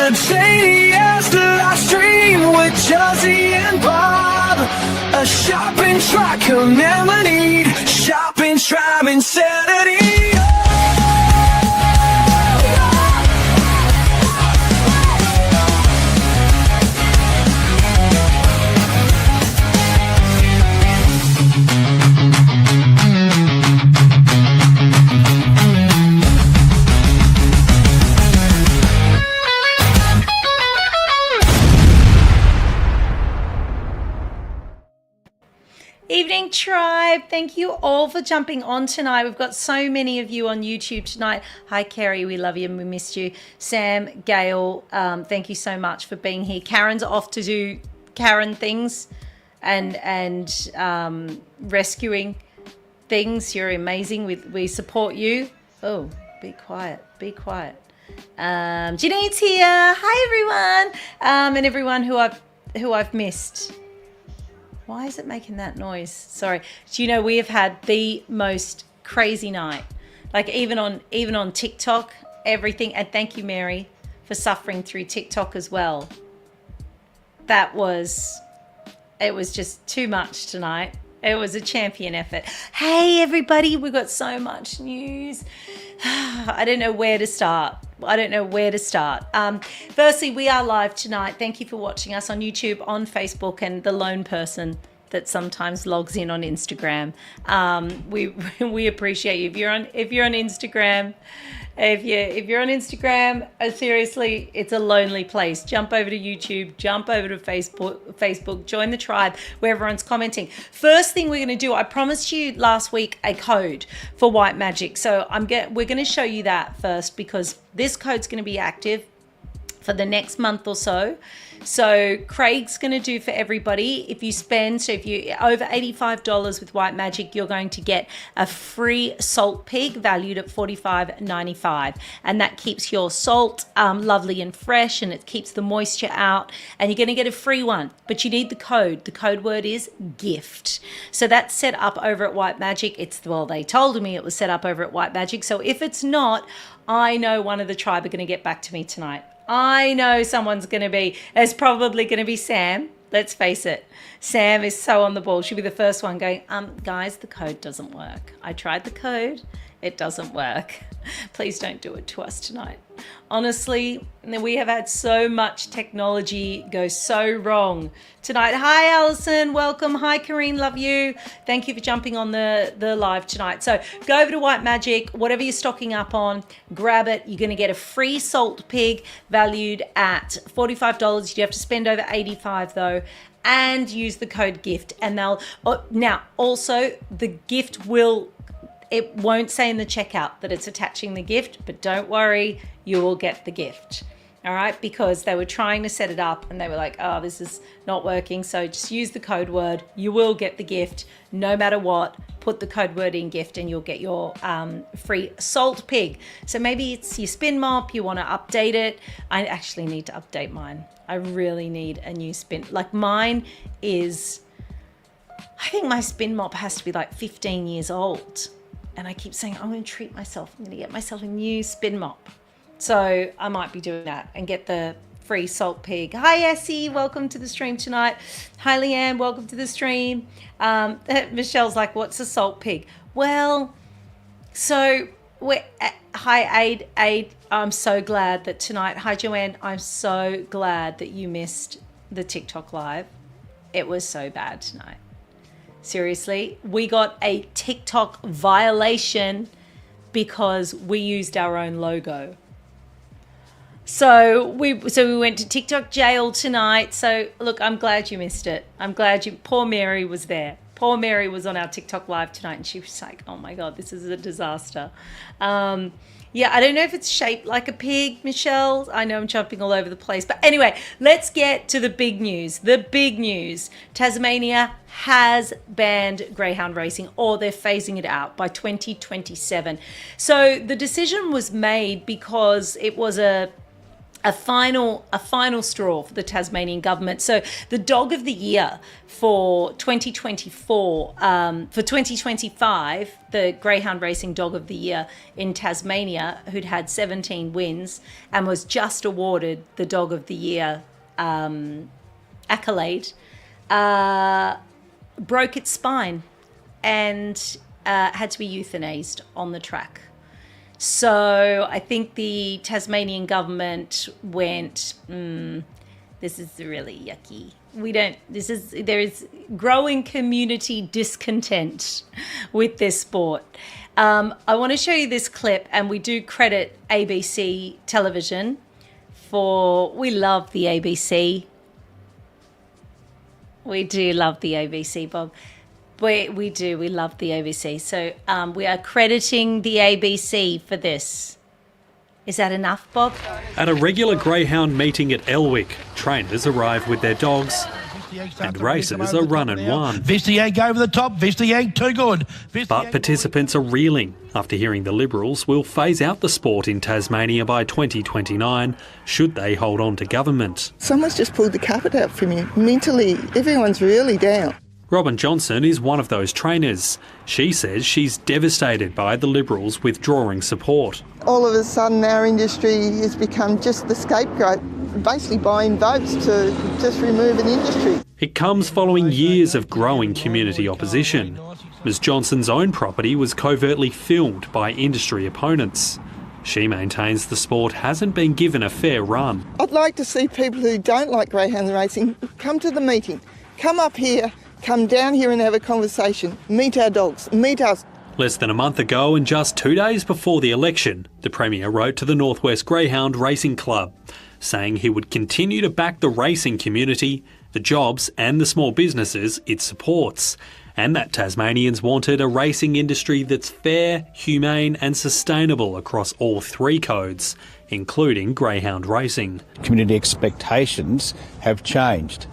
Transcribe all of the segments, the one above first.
Spontaneous live stream with Josie and Bob. A shopping track you'll never need. Shopping tribe insanity. Evening tribe, thank you all for jumping on tonight. We've got so many of you on YouTube tonight. Hi Kerry, we love you and we missed you. Sam, Gail, thank you so much for being here. Karen's off to do Karen things and rescuing things. You're amazing. We support you. Oh, be quiet, be quiet. Janine's here. Hi everyone, and everyone who I've missed. Why is it making that noise? Sorry. Do you know we have had the most crazy night? Like even on TikTok, everything. And thank you, Mary, for suffering through TikTok as well. It was just too much tonight. It was a champion effort. Hey, everybody, we've got so much news. I don't know where to start. Firstly, we are live tonight. Thank you for watching us on YouTube, on Facebook, and the lone person that sometimes logs in on Instagram. We appreciate you. If you're on Instagram, seriously, it's a lonely place. Jump over to YouTube, jump over to Facebook, join the tribe where everyone's commenting. First thing we're going to do, I promised you last week a code for White Magic. So we're going to show you that first because this code's going to be active for the next month or so. So Craig's going to do for everybody, if you over $85 with White Magic, you're going to get a free salt pig valued at $45.95, and that keeps your salt lovely and fresh, and it keeps the moisture out, and you're going to get a free one, but you need the code. The code word is gift. So that's set up over at White Magic. They told me it was set up over at White Magic. So if it's not, I know one of the tribe are going to get back to me tonight. I know it's probably going to be Sam. Let's face it. Sam is so on the ball. She'll be the first one going, guys, the code doesn't work. I tried the code. It doesn't work. Please don't do it to us tonight. Honestly, we have had so much technology go so wrong tonight. Hi, Alison. Welcome. Hi, Kareen. Love you. Thank you for jumping on the live tonight. So go over to White Magic, whatever you're stocking up on, grab it. You're going to get a free salt pig valued at $45. You have to spend over $85 though, and use the code GIFT. And now also the gift it won't say in the checkout that it's attaching the gift, but don't worry, you will get the gift. All right, because they were trying to set it up and they were like, oh, this is not working. So just use the code word. You will get the gift no matter what. Put the code word in gift and you'll get your free salt pig. So maybe it's your spin mop, you want to update it. I actually need to update mine. I really need a new spin. Like mine is, I think my spin mop has to be like 15 years old. And I keep saying, I'm going to treat myself. I'm going to get myself a new spin mop. So I might be doing that and get the free salt pig. Hi, Essie. Welcome to the stream tonight. Hi, Leanne. Welcome to the stream. Michelle's like, what's a salt pig? Well, so hi, Aid. I'm so glad that tonight. Hi, Joanne. I'm so glad that you missed the TikTok live. It was so bad tonight. Seriously, we got a TikTok violation because we used our own logo. So we went to TikTok jail tonight. So look, I'm glad you missed it. Poor Mary was there. Poor Mary was on our TikTok live tonight and she was like, oh my God, this is a disaster. Yeah, I don't know if it's shaped like a pig, Michelle. I know I'm jumping all over the place. But anyway, let's get to the big news. The big news. Tasmania has banned greyhound racing, or they're phasing it out by 2027. So the decision was made because it was a a final straw for the Tasmanian government. So the dog of the year for 2024, for 2025, the Greyhound Racing Dog of the Year in Tasmania, who'd had 17 wins and was just awarded the Dog of the Year accolade, broke its spine and had to be euthanized on the track. So I think the Tasmanian government went, this is really yucky. There is growing community discontent with this sport. I want to show you this clip, and we do credit ABC television we love the ABC. We do love the ABC, Bob. We do. We love the ABC. So we are crediting the ABC for this. Is that enough, Bob? At a regular greyhound meeting at Elwick, trainers arrive with their dogs and racers are run and won. Vistiag over the top, Vistiag too good. But participants are reeling after hearing the Liberals will phase out the sport in Tasmania by 2029 should they hold on to government. Someone's just pulled the carpet out for me. Mentally, everyone's really down. Robin Johnson is one of those trainers. She says she's devastated by the Liberals withdrawing support. All of a sudden our industry has become just the scapegoat, basically buying votes to just remove an industry. It comes following years of growing community opposition. Ms Johnson's own property was covertly filmed by industry opponents. She maintains the sport hasn't been given a fair run. I'd like to see people who don't like greyhound racing come to the meeting, come up here, come down here and have a conversation. Meet our dogs, meet us. Less than a month ago and just 2 days before the election, the Premier wrote to the Northwest Greyhound Racing Club, saying he would continue to back the racing community, the jobs and the small businesses it supports, and that Tasmanians wanted a racing industry that's fair, humane and sustainable across all three codes, including greyhound racing. Community expectations have changed.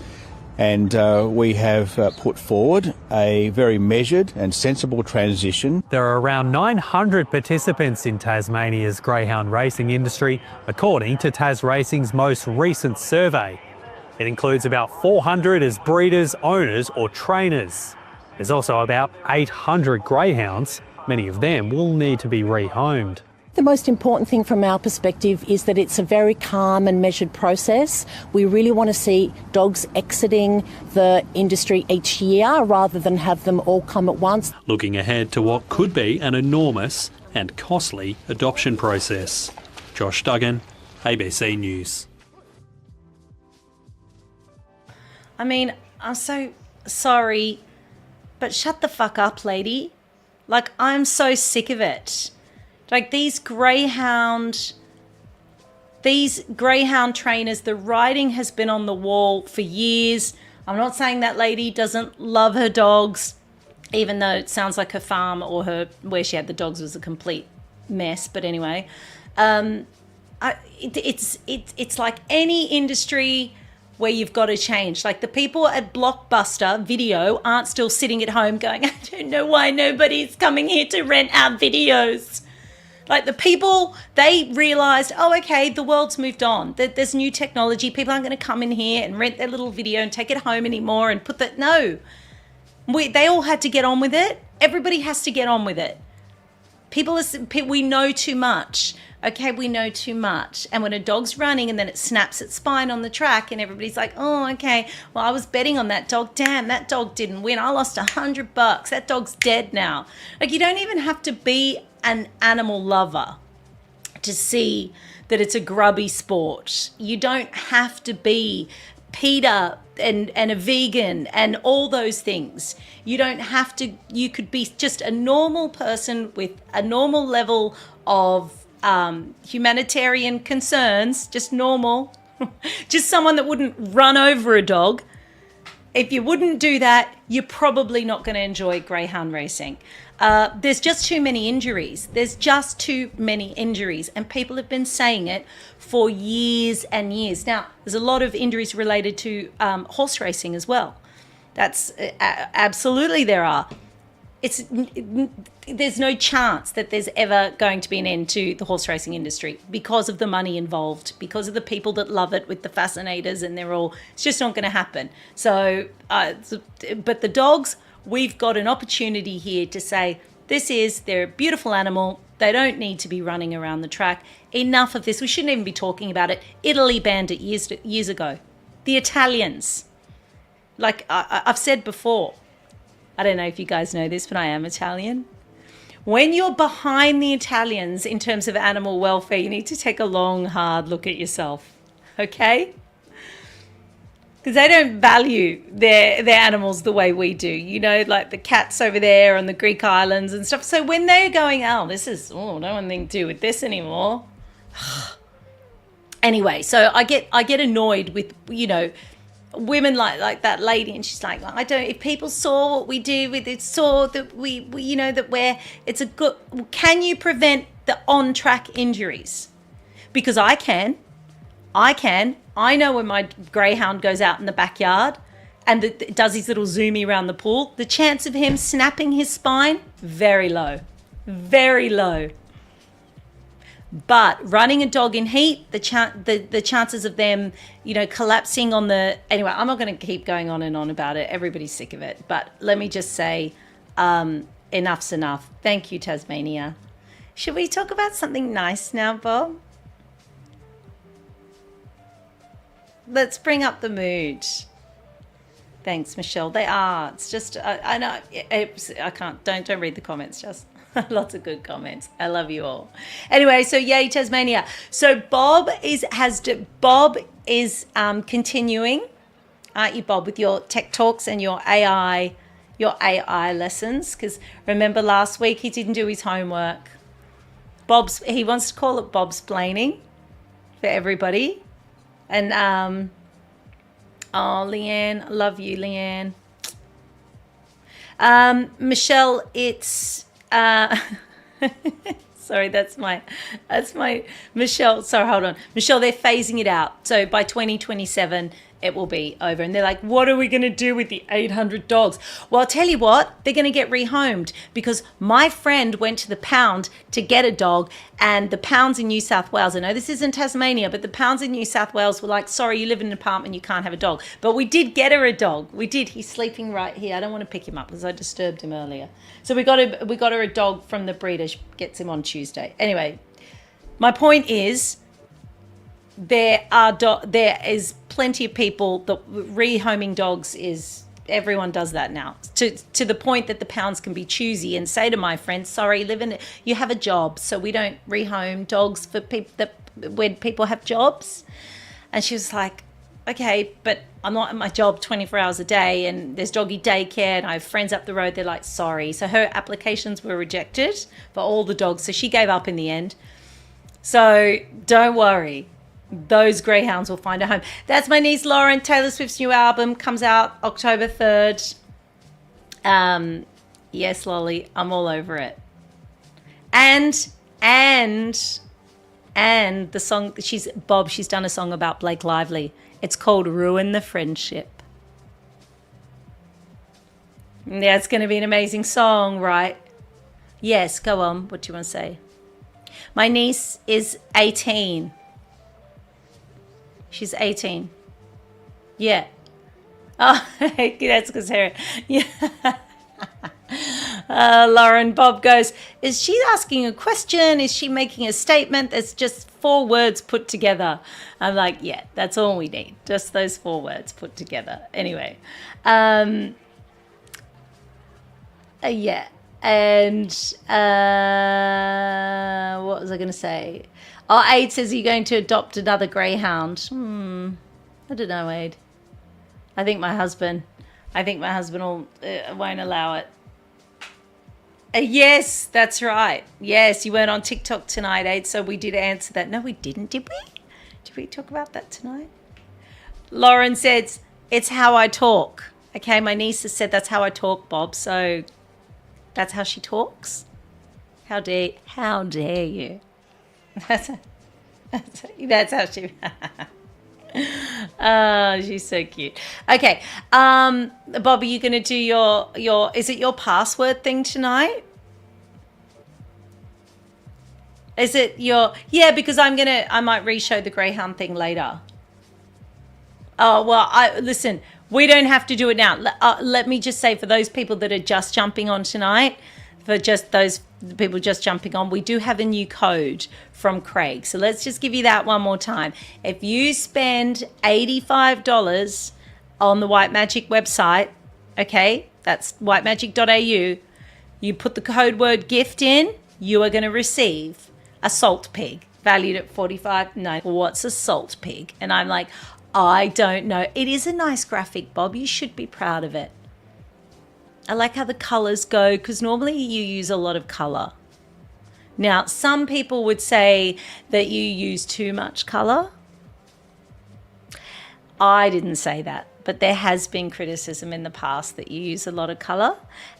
And we have put forward a very measured and sensible transition. There are around 900 participants in Tasmania's greyhound racing industry, according to Tas Racing's most recent survey. It includes about 400 as breeders, owners or trainers. There's also about 800 greyhounds. Many of them will need to be rehomed. The most important thing from our perspective is that it's a very calm and measured process. We really want to see dogs exiting the industry each year rather than have them all come at once. Looking ahead to what could be an enormous and costly adoption process. Josh Duggan, ABC News. I mean, I'm so sorry, but shut the fuck up, lady. Like, I'm so sick of it. Like these greyhound trainers, the writing has been on the wall for years. I'm not saying that lady doesn't love her dogs, even though it sounds like her farm or where she had the dogs was a complete mess. But anyway, it's like any industry where you've got to change. Like the people at Blockbuster Video aren't still sitting at home going, I don't know why nobody's coming here to rent our videos. Like the people, they realised, oh, okay, the world's moved on. There's new technology. People aren't going to come in here and rent their little video and take it home anymore and put that. No. They all had to get on with it. Everybody has to get on with it. We know too much. Okay, we know too much. And when a dog's running and then it snaps its spine on the track and everybody's like, oh, okay, well, I was betting on that dog. Damn, that dog didn't win. I lost $100. That dog's dead now. Like you don't even have to be an animal lover to see that it's a grubby sport. You don't have to be PETA and a vegan and all those things. You don't have to, you could be just a normal person with a normal level of humanitarian concerns, just normal, just someone that wouldn't run over a dog. If you wouldn't do that, you're probably not going to enjoy greyhound racing. There's just too many injuries. There's just too many injuries. And people have been saying it for years and years. Now, there's a lot of injuries related to horse racing as well. That's absolutely there are. there's no chance that there's ever going to be an end to the horse racing industry because of the money involved, because of the people that love it with the fascinators, and it's just not going to happen. So, but the dogs, we've got an opportunity here to say, they're a beautiful animal. They don't need to be running around the track. Enough of this. We shouldn't even be talking about it. Italy banned it years ago. The Italians, like I've said before, I don't know if you guys know this, but I am Italian. When you're behind the Italians in terms of animal welfare, you need to take a long, hard look at yourself, okay? Because they don't value their animals the way we do. You know, like the cats over there on the Greek islands and stuff. So when they're going, no one anything to do with this anymore. Anyway, so I get annoyed with, women like that lady, and she's like, if people saw what we do with it, saw that it's a good, can you prevent the on-track injuries? Because I can. I know when my greyhound goes out in the backyard and does his little zoomy around the pool, the chance of him snapping his spine, very low. Very low. But running a dog in heat, the chances of them, collapsing on the... Anyway, I'm not going to keep going on and on about it. Everybody's sick of it. But let me just say, enough's enough. Thank you, Tasmania. Should we talk about something nice now, Bob? Let's bring up the mood. Thanks, Michelle. They are. It's just, I know, I can't, don't read the comments, just lots of good comments. I love you all. Anyway, so yay, Tasmania. So Bob is continuing, aren't you, Bob, with your tech talks and your AI lessons? Because remember last week he didn't do his homework. He wants to call it Bob's splaining for everybody. And, Leanne, love you, Leanne. Michelle, it's, sorry, that's my, Michelle, sorry, hold on. Michelle, they're phasing it out. So by 2027, it will be over. And they're like, what are we going to do with the 800 dogs? Well, I'll tell you what, they're going to get rehomed, because my friend went to the pound to get a dog, and the pounds in New South Wales, I know this isn't Tasmania, but the pounds in New South Wales were like, sorry, you live in an apartment, you can't have a dog. But we did get her a dog. We did. He's sleeping right here. I don't want to pick him up because I disturbed him earlier. So we got her a dog from the breeder. She gets him on Tuesday. Anyway, my point is, there is plenty of people that rehoming dogs is, everyone does that now, to the point that the pounds can be choosy and say to my friends, sorry, you have a job, so we don't rehome dogs for people when people have jobs. And she was like, okay, but I'm not at my job 24 hours a day, and there's doggy daycare, and I have friends up the road. They're like, sorry. So her applications were rejected for all the dogs, so she gave up in the end. So don't worry. Those greyhounds will find a home. That's my niece Lauren. Taylor Swift's new album comes out October 3rd. Yes, Lolly, I'm all over it. And the song, she's done a song about Blake Lively. It's called Ruin the Friendship. Yeah, it's going to be an amazing song, right? Yes, go on. What do you want to say? My niece is 18. She's 18. Yeah. Oh, that's because her. Yeah. Lauren, Bob goes, is she asking a question? Is she making a statement? It's just 4 words put together. I'm like, yeah, that's all we need. Just those 4 words put together. Anyway. Yeah. And what was I going to say? Oh, Aid says, are you going to adopt another greyhound? I don't know, Aid. I think my husband won't allow it. Yes, that's right. Yes, you weren't on TikTok tonight, Aid, so we did answer that. No, we didn't, did we? Did we talk about that tonight? Lauren says, it's how I talk. Okay, my niece has said that's how I talk, Bob, so that's how she talks? How dare you? That's how she... She's so cute. Okay, Bob, are you going to do your? Is it your password thing tonight? Is it your? Yeah, because I might re-show the greyhound thing later. Oh well, listen. We don't have to do it now. Let me just say, for those people that are just jumping on tonight, for just those people just jumping on, we do have a new code from Craig. So let's just give you that one more time. If you spend $85 on the White Magic website, okay, that's whitemagic.au, you put the code word gift in, you are going to receive a salt pig valued at $45.90. What's a salt pig? And I'm like, I don't know. It is a nice graphic, Bob. You should be proud of it. I like how the colors go, because normally you use a lot of color. Now, some people would say that you use too much color. I didn't say that, but there has been criticism in the past that you use a lot of color.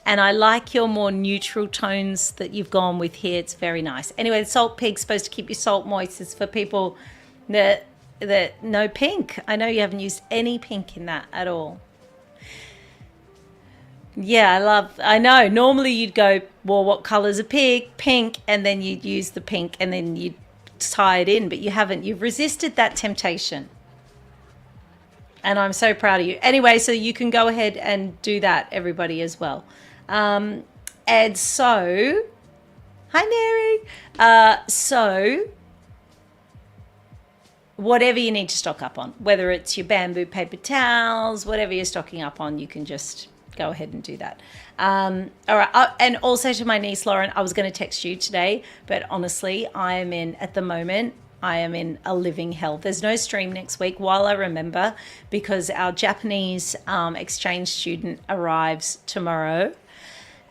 And I like your more neutral tones that you've gone with here. It's very nice. Anyway, the salt pig's supposed to keep your salt moist. It's for people that no pink. I know you haven't used any pink in that at all. Yeah, I know. Normally you'd go, well, what color's a pig? Pink, and then you'd use the pink and then you'd tie it in, but you haven't. You've resisted that temptation. And I'm so proud of you. Anyway, so you can go ahead and do that, everybody, as well. And so, hi, Mary. So, whatever you need to stock up on, whether it's your bamboo paper towels, whatever you're stocking up on, you can just go ahead and do that. All right. And also to my niece, Lauren, I was going to text you today, but honestly, at the moment, I am in a living hell. There's no stream next week, while I remember, because our Japanese exchange student arrives tomorrow.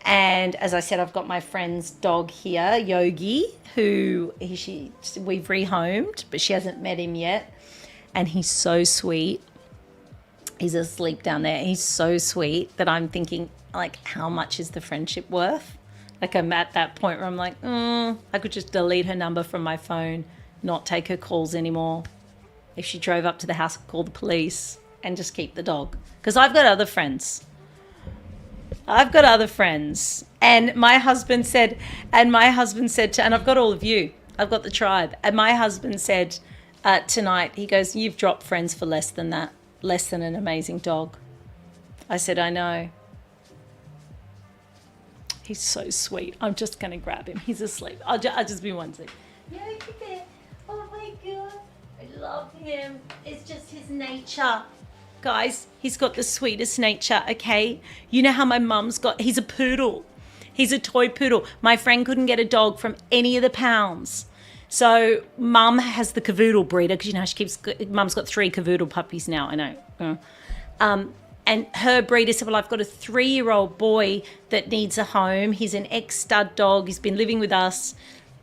And as I said, I've got my friend's dog here, Yogi, who we've rehomed, but she hasn't met him yet. And he's so sweet. He's asleep down there. He's so sweet that I'm thinking, like, how much is the friendship worth? Like, I'm at that point where I'm like, I could just delete her number from my phone, not take her calls anymore. If she drove up to the house, call the police and just keep the dog. Because I've got other friends. And my husband said, and I've got all of you. I've got the tribe. And my husband said tonight, he goes, you've dropped friends for less than that, less than an amazing dog. I said, I know. He's so sweet. I'm just going to grab him. He's asleep. I'll just be one second. Yogi Bear. Oh my God. I love him. It's just his nature. Guys, he's got the sweetest nature, okay? You know how my mum's he's a poodle. He's a toy poodle. My friend couldn't get a dog from any of the pounds. So mum has the cavoodle breeder, because, you know, mum's got 3 cavoodle puppies now, I know. And her breeder said, well, I've got a 3-year-old boy that needs a home. He's an ex-stud dog. He's been living with us,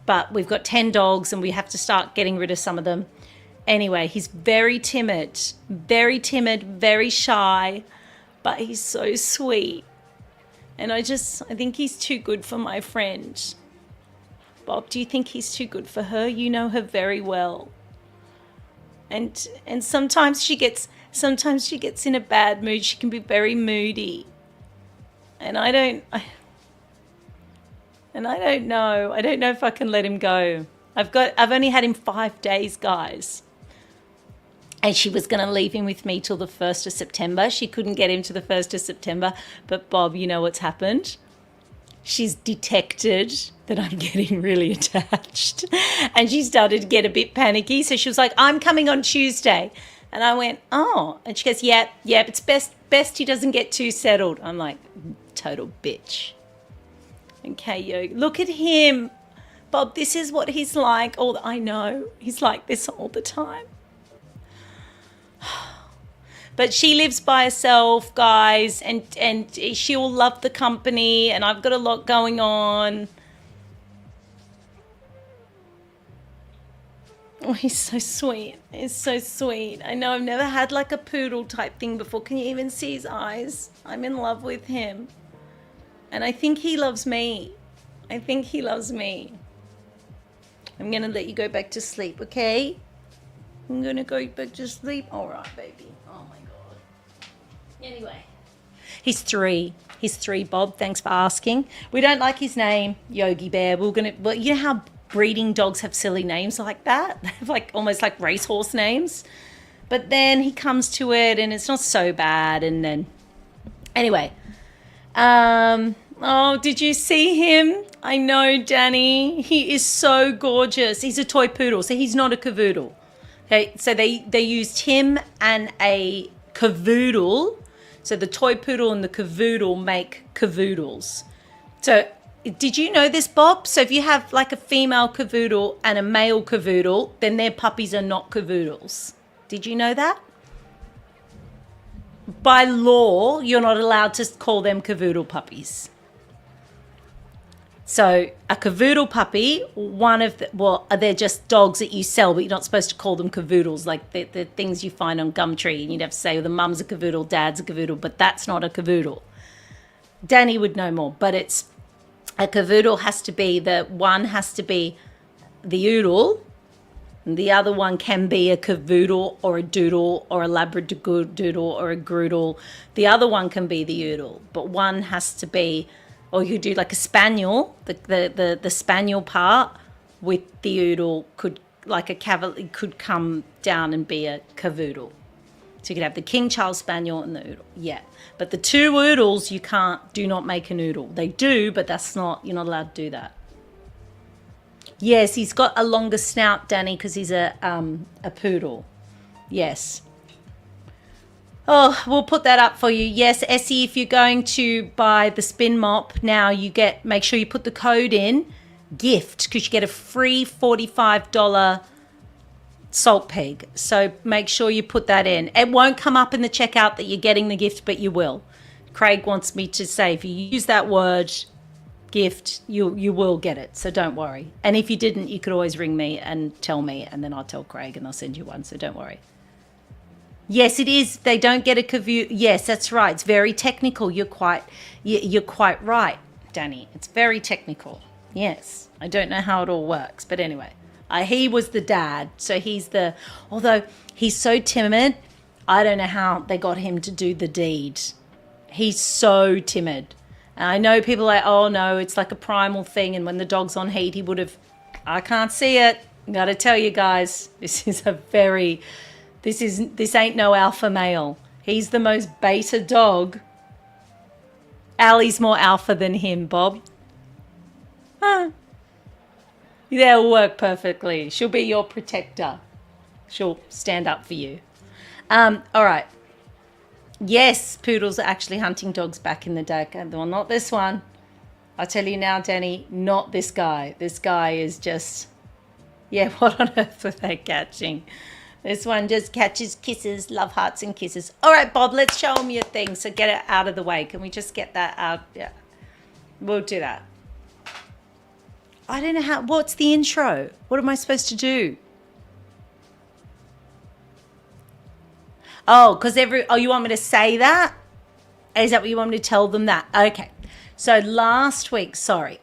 but we've got 10 dogs and we have to start getting rid of some of them. Anyway, he's very timid, very shy, but he's so sweet. And I think he's too good for my friend. Bob, do you think he's too good for her? You know her very well. And sometimes she gets in a bad mood. She can be very moody. And I don't know. I don't know if I can let him go. I've only had him 5 days, guys. And she was going to leave him with me till the 1st of September. She couldn't get him to the 1st of September. But Bob, you know what's happened? She's detected that I'm getting really attached. And she started to get a bit panicky. So she was like, I'm coming on Tuesday. And I went, oh. And she goes, yeah, it's best he doesn't get too settled. I'm like, total bitch. Okay, yo, look at him. Bob, this is what he's like. I know. He's like this all the time. But she lives by herself, guys, and she'll love the company, and I've got a lot going on. Oh, he's so sweet. He's so sweet. I know I've never had like a poodle type thing before. Can you even see his eyes? I'm in love with him. And I think he loves me. I'm going to let you go back to sleep, okay? I'm gonna go back to sleep. All right, baby. Oh my god. Anyway, he's 3. He's 3, Bob. Thanks for asking. We don't like his name, Yogi Bear. Well, you know how breeding dogs have silly names like that? They have like almost like racehorse names. But then he comes to it, and it's not so bad. And then, anyway, oh, did you see him? I know, Danny. He is so gorgeous. He's a toy poodle, so he's not a cavoodle. Okay, so they used him and a cavoodle. So the toy poodle and the cavoodle make cavoodles. So did you know this, Bob? So if you have like a female cavoodle and a male cavoodle, then their puppies are not cavoodles. Did you know that? By law, you're not allowed to call them cavoodle puppies. So a cavoodle puppy, they're just dogs that you sell, but you're not supposed to call them cavoodles, like the things you find on Gumtree. And you'd have to say, well, the mum's a cavoodle, dad's a cavoodle, but that's not a cavoodle. Danny would know more, but it's a cavoodle has to be the oodle, and the other one can be a cavoodle or a doodle or a labradoodle or a groodle. The other one can be the oodle, but one has to be, or you do like a spaniel, the spaniel part with the oodle could come down and be a cavoodle. So you could have the King Charles Spaniel and the oodle. Yeah. But the 2 oodles, do not make an oodle. They do, but you're not allowed to do that. Yes, he's got a longer snout, Danny, because he's a poodle. Yes. Oh, we'll put that up for you. Yes, Essie, if you're going to buy the spin mop now, make sure you put the code in, gift, because you get a free $45 salt peg. So make sure you put that in. It won't come up in the checkout that you're getting the gift, but you will. Craig wants me to say if you use that word, gift, you will get it, so don't worry. And if you didn't, you could always ring me and tell me, and then I'll tell Craig and I'll send you one, so don't worry. Yes, it is. They don't get a cavoodle. Yes, that's right. It's very technical. You're quite right, Danny. It's very technical. Yes. I don't know how it all works, but anyway. He was the dad, so although he's so timid, I don't know how they got him to do the deed. He's so timid. And I know people are like, oh no, it's like a primal thing, and when the dog's on heat, he would have, I can't see it. Got to tell you guys, this ain't no alpha male. He's the most beta dog. Allie's more alpha than him, Bob. They'll work perfectly. She'll be your protector. She'll stand up for you. All right. Yes, poodles are actually hunting dogs back in the day. Well, not this one. I'll tell you now, Danny, not this guy. This guy is just, what on earth were they catching? This one just catches kisses, love hearts and kisses. All right, Bob, let's show them your thing. So get it out of the way. Can we just get that out? Yeah, we'll do that. I don't know what's the intro? What am I supposed to do? Oh, because you want me to say that? Is that what you want me to tell them that? Okay. So last week,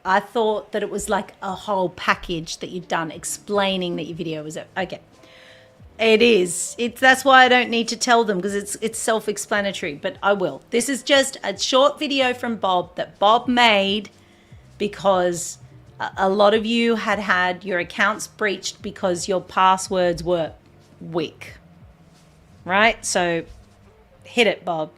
I thought that it was like a whole package that you'd done explaining that your video was okay. It is. That's why I don't need to tell them, because it's self-explanatory, but I will. This is just a short video from Bob that Bob made because a lot of you had your accounts breached because your passwords were weak. Right? So hit it, Bob.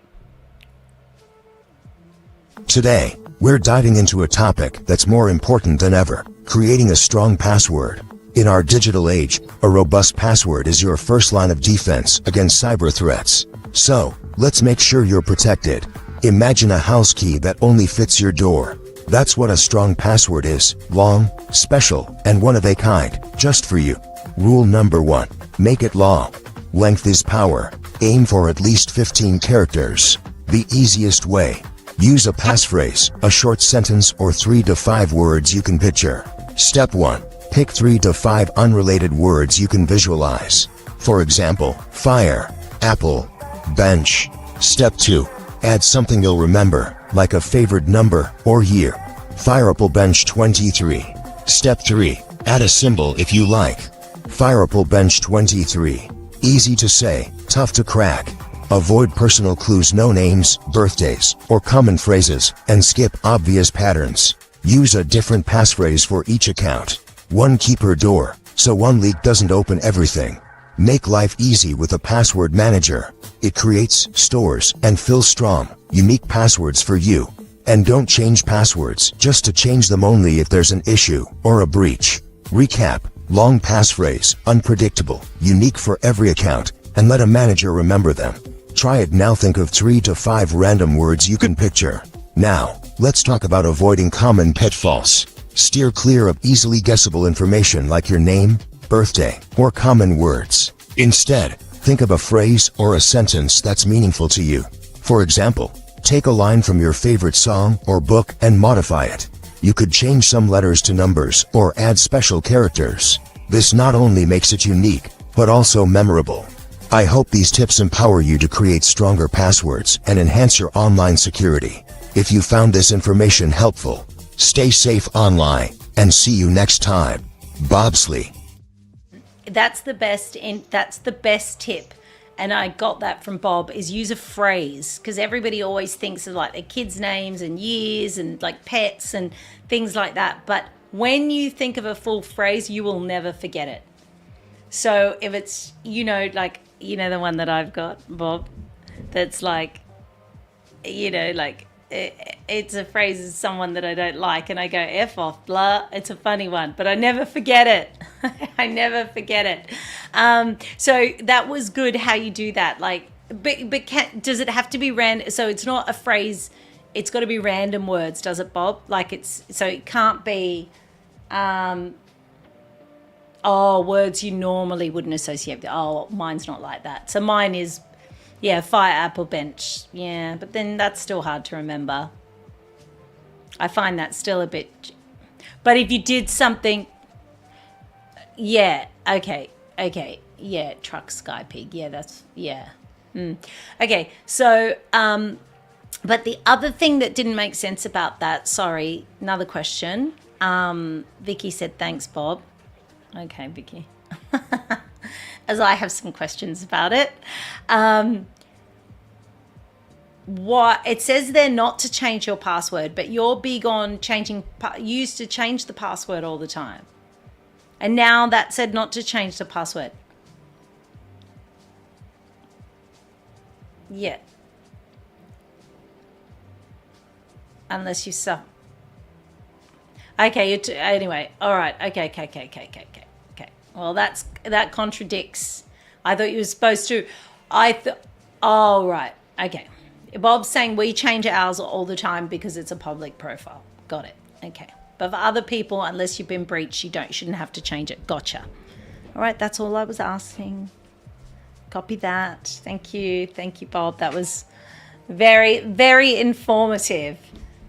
Today, we're diving into a topic that's more important than ever: creating a strong password. In our digital age, a robust password is your first line of defense against cyber threats. So, let's make sure you're protected. Imagine a house key that only fits your door. That's what a strong password is: long, special, and one of a kind, just for you. Rule number 1. Make it long. Length is power. Aim for at least 15 characters. The easiest way: use a passphrase, a short sentence or 3 to 5 words you can picture. Step 1. Pick 3 to 5 unrelated words you can visualize. For example, fire, apple, bench. Step 2. Add something you'll remember, like a favorite number or year. Fireapple bench 23. Step 3. Add a symbol if you like. Fireable Bench 23. Easy to say, tough to crack. Avoid personal clues, no names, birthdays, or common phrases, and skip obvious patterns. Use a different passphrase for each account. One keeper door, so one leak doesn't open everything. Make life easy with a password manager. It creates, stores, and fills strong, unique passwords for you. And don't change passwords just to change them, only if there's an issue or a breach. Recap: long passphrase, unpredictable, unique for every account, and let a manager remember them. Try it now. Think of 3 to 5 random words you can picture. Now, let's talk about avoiding common pitfalls. Steer clear of easily guessable information like your name, birthday, or common words. Instead, think of a phrase or a sentence that's meaningful to you. For example, take a line from your favorite song or book and modify it. You could change some letters to numbers or add special characters. This not only makes it unique, but also memorable. I hope these tips empower you to create stronger passwords and enhance your online security. If you found this information helpful, stay safe online, and see you next time. Bobsley. That's the best tip. And I got that from Bob, is use a phrase, because everybody always thinks of like their kids' names and years and like pets and things like that. But when you think of a full phrase, you will never forget it. So if it's, like, the one that I've got, Bob, that's like, like it's a phrase of someone that I don't like and I go, F off, blah. It's a funny one, but I never forget it. I never forget it. So that was good how you do that. Like, but does it have to be random? So it's not a phrase. It's got to be random words, does it, Bob? Like so it can't be, words you normally wouldn't associate with. Oh, mine's not like that. So mine is, fire, apple, bench. Yeah, but then that's still hard to remember. I find that still a bit. But if you did something, okay. Yeah, truck, sky pig. Yeah, that's, Okay, so, but the other thing that didn't make sense about that, sorry, another question. Vicky said, thanks, Bob. Okay, Vicky. As I have some questions about it. What it says there, not to change your password, but you're big on changing. You used to change the password all the time, and now that said not to change the password. Yeah. Unless you sub. Okay. Anyway. All right. Okay. Well, that contradicts. I thought you were supposed to. Oh, right. Okay. Bob's saying we change ours all the time because it's a public profile. Got it. Okay. But for other people, unless you've been breached, you shouldn't have to change it. Gotcha. All right. That's all I was asking. Copy that. Thank you, Bob. That was very, very informative.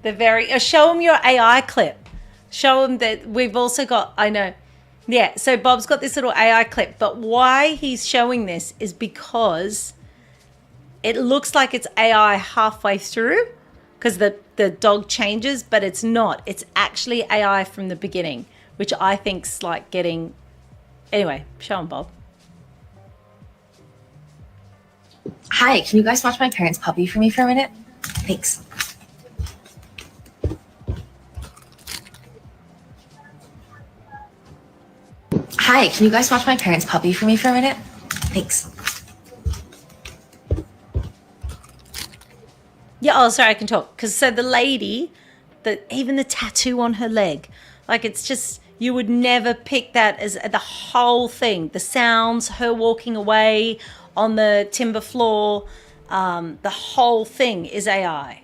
Show them your AI clip. Show them that we've also got. I know. Yeah, so Bob's got this little AI clip, but why he's showing this is because it looks like it's AI halfway through because the dog changes, but it's not. It's actually AI from the beginning, which I think's like getting... Anyway, show him, Bob. Hi, can you guys watch my parents' puppy for me for a minute? Thanks. Hi, can you guys watch my parents' puppy for me for a minute? Thanks. Yeah, oh, sorry, I can talk. Because so the lady, even the tattoo on her leg, like it's just, you would never pick that as the whole thing. The sounds, her walking away on the timber floor, the whole thing is AI.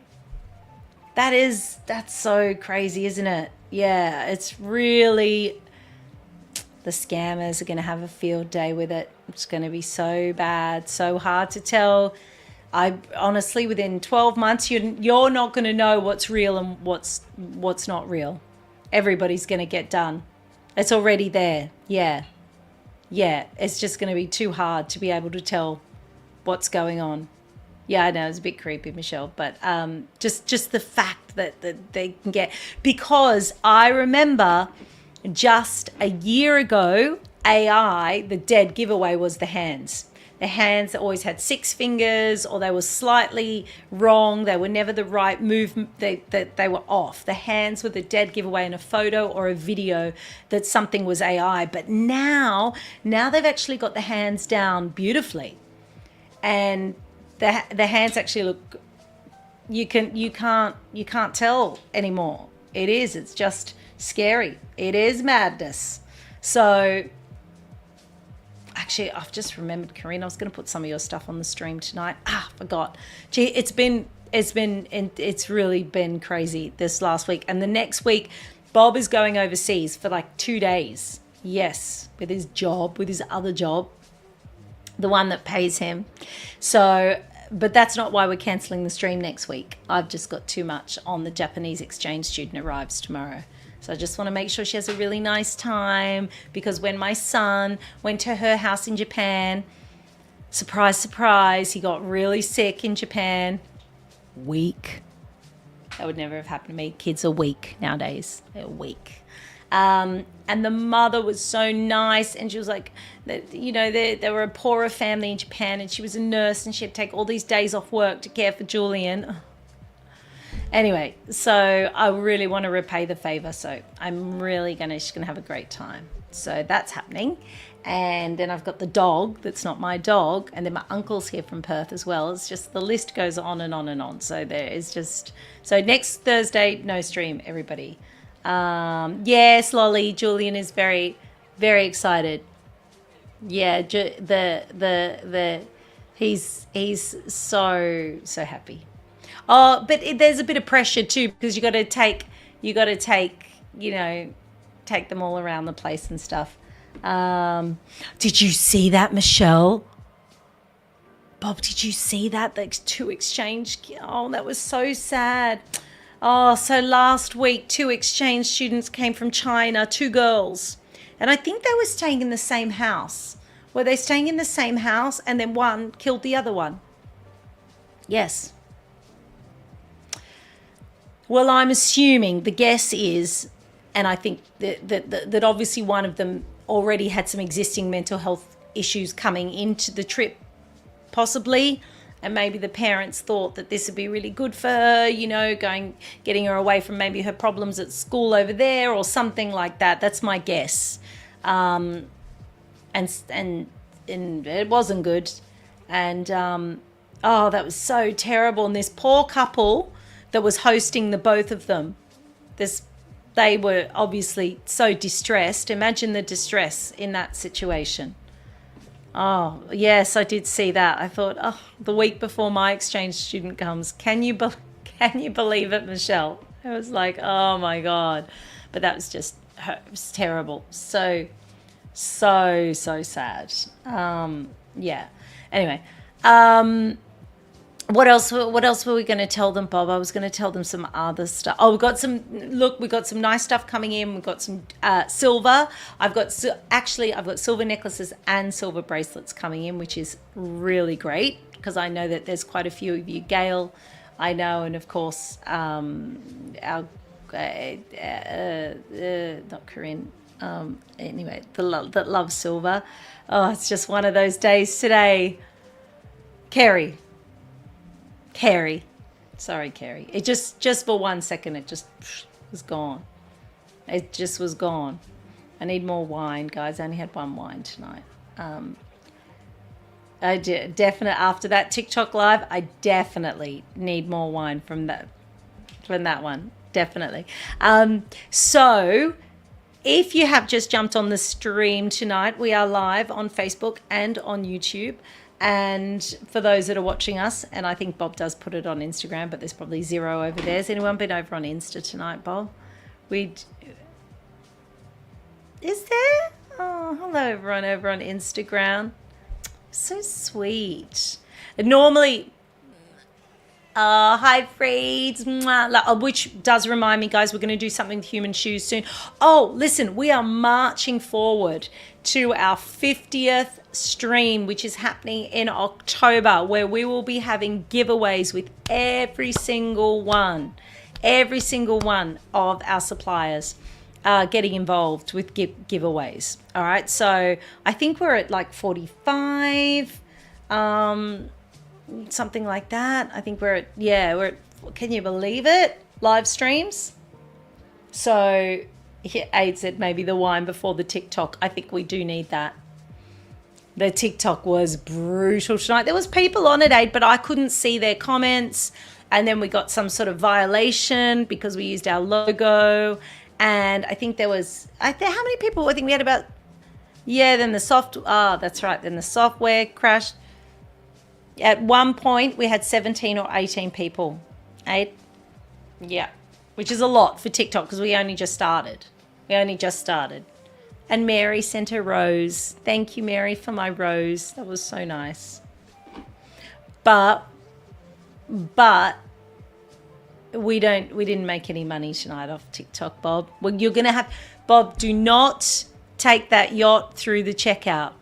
That's so crazy, isn't it? Yeah, it's really... The scammers are going to have a field day with it. It's going to be so bad, so hard to tell. I honestly, within 12 months, you're not going to know what's real and what's not real. Everybody's going to get done. It's already there. Yeah. It's just going to be too hard to be able to tell what's going on. Yeah, I know it's a bit creepy, Michelle, but just the fact that they can get, because I remember. Just a year ago, AI, the dead giveaway was the hands. The hands always had 6 fingers, or they were slightly wrong. They were never the right movement. They were off. The hands were the dead giveaway in a photo or a video that something was AI. But now they've actually got the hands down beautifully, and the hands actually look. You can't tell anymore. It's just scary. It is madness. So. Actually, I've just remembered, Karina, I was going to put some of your stuff on the stream tonight. Forgot. Gee, it's really been crazy this last week. And the next week, Bob is going overseas for like 2 days. Yes, with his other job, the one that pays him. So, but that's not why we're cancelling the stream next week. I've just got too much on. The Japanese exchange student arrives tomorrow. So I just want to make sure she has a really nice time, because when my son went to her house in Japan, surprise, surprise, he got really sick in Japan. Weak. That would never have happened to me. Kids are weak nowadays. They're weak. And the mother was so nice, and she was like, they were a poorer family in Japan, and she was a nurse, and she had to take all these days off work to care for Julian. Anyway, so I really want to repay the favor. So I'm really she's going to have a great time. So that's happening. And then I've got the dog that's not my dog. And then my uncle's here from Perth as well. It's just the list goes on and on and on. So there is just, so next Thursday, no stream, everybody. Yes, Lolly, Julian is very, very excited. Yeah, he's so happy. Oh, but there's a bit of pressure too, because you got to take, take them all around the place and stuff. Did you see that, Michelle? Bob, did you see that? The 2 exchange, oh, that was so sad. Oh, so last week, 2 exchange students came from China, 2 girls. And I think they were staying in the same house. Were they staying in the same house, and then one killed the other one? Yes. Well, I'm assuming, the guess is, and I think that obviously one of them already had some existing mental health issues coming into the trip, possibly, and maybe the parents thought that this would be really good for her, getting her away from maybe her problems at school over there or something like that. That's my guess. And it wasn't good. And, that was so terrible. And this poor couple that was hosting the both of them, they were obviously so distressed. Imagine the distress in that situation. Oh, yes, I did see that. I thought, the week before my exchange student comes, can you believe it, Michelle? I was like, oh my God. But that was just, it was terrible. So sad. Yeah. Anyway, What else were we going to tell them, Bob? I was going to tell them some other stuff. Oh, we got some nice stuff coming in. We've got some silver. I've got silver necklaces and silver bracelets coming in, which is really great, because I know that there's quite a few of you. Gail, I know, and of course, our, not Corinne, anyway, that loves silver. Oh, it's just one of those days today. Carrie. Sorry, Carrie. It just for 1 second, it just was gone. It just was gone. I need more wine, guys. I only had 1 wine tonight. I definitely, after that TikTok live, I definitely need more wine from that one. Definitely. So if you have just jumped on the stream tonight, we are live on Facebook and on YouTube. And for those that are watching us, and I think Bob does put it on Instagram, but there's probably 0 over there. Has anyone been over on Insta tonight, Bob? Is there? Oh, hello everyone over on Instagram. So sweet. Normally, hi Freeds, which does remind me, guys, we're going to do something with human shoes soon. Oh, listen, we are marching forward to our 50th stream, which is happening in October, where we will be having giveaways with every single one of our suppliers. getting involved with giveaways. All right, so I think we're at like 45, something like that. I think we're at, can you believe it? Live streams. So Aid said maybe the wine before the TikTok. I think we do need that. The TikTok was brutal tonight. There was people on it, Aid, but I couldn't see their comments. And then we got some sort of violation because we used our logo. And I think there was, how many people? I think we had about, then that's right. Then the software crashed. At one point, we had 17 or 18 people. 8? Yeah, which is a lot for TikTok because we only just started. And Mary sent a rose. Thank you, Mary, for my rose. That was so nice. But we didn't make any money tonight off TikTok, Bob. Well, you're going to have, Bob, do not take that yacht through the checkout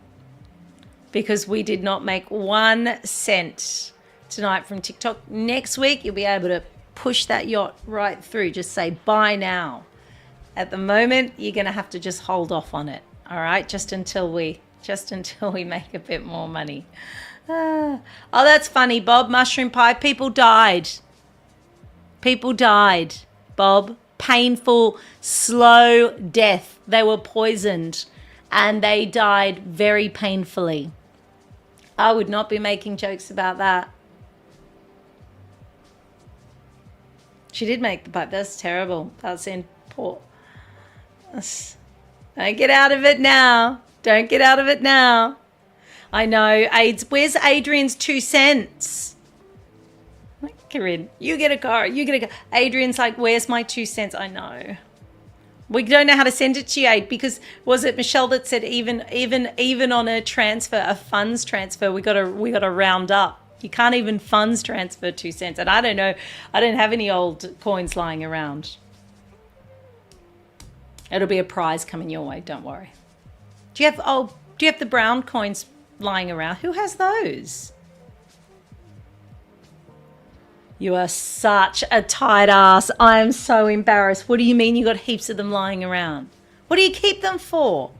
because we did not make 1 cent tonight from TikTok. Next week, you'll be able to push that yacht right through. Just say buy now. At the moment, you're going to have to just hold off on it. All right. Just until we make a bit more money. Oh, that's funny, Bob. Mushroom pie. People died, Bob. Painful, slow death. They were poisoned and they died very painfully. I would not be making jokes about that. She did make the pipe. That's terrible. That's in poor. Don't get out of it now. I know. Where's Adrian's 2 cents? Corinne, you get a car. Adrian's like, where's my 2 cents? I know. We don't know how to send it to you, Aid, because was it Michelle that said even on a transfer, a funds transfer, we got to round up. You can't even funds transfer 2 cents. And I don't know. I don't have any old coins lying around. It'll be a prize coming your way. Don't worry. Do you have the brown coins lying around? Who has those? You are such a tight ass. I am so embarrassed. What do you mean you got heaps of them lying around? What do you keep them for?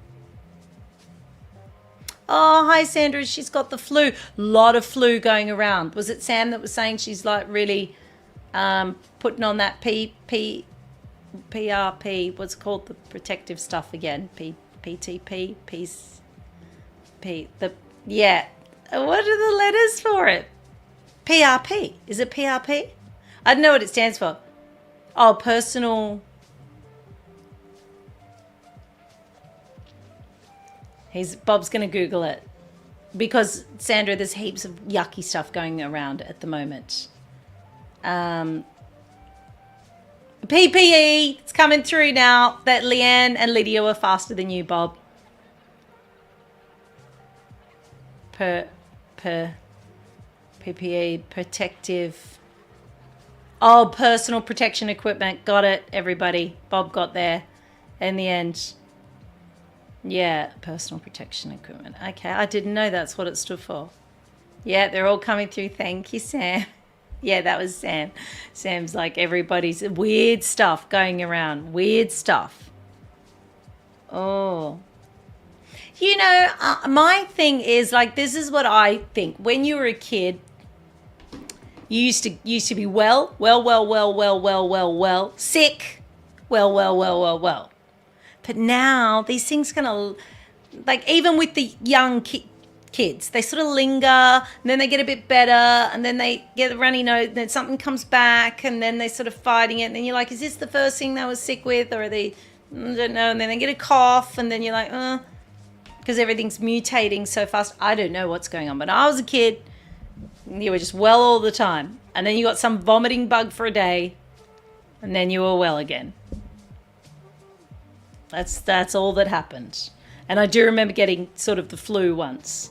Oh, hi, Sandra. She's got the flu. Lot of flu going around. Was it Sam that was saying she's like really putting on that PRP? What's it called? The protective stuff again. PTP? Yeah. What are the letters for it? PRP. Is it PRP? I don't know what it stands for. Oh, personal. Bob's going to Google it. Because, Sandra, there's heaps of yucky stuff going around at the moment. PPE. It's coming through now that Leanne and Lydia were faster than you, Bob. PPE, protective. Oh, personal protection equipment. Got it, everybody. Bob got there in the end. Yeah, personal protection equipment. Okay, I didn't know that's what it stood for. Yeah, they're all coming through. Thank you, Sam. Yeah, that was Sam. Sam's like, everybody's weird stuff going around. Weird stuff. Oh. You know, my thing is, like, this is what I think. When you were a kid, you used to be well, sick, well. But now these things gonna, like, even with the young kids, they sort of linger, and then they get a bit better, and then they get a runny nose, then something comes back, and then they sort of fighting it, and then you're like, is this the first thing they were sick with, or are they, I don't know, and then they get a cough, and then you're like, because everything's mutating so fast. I don't know what's going on. But I was a kid, you were just well all the time. And then you got some vomiting bug for a day, and then you were well again. That's all that happened. And I do remember getting sort of the flu once.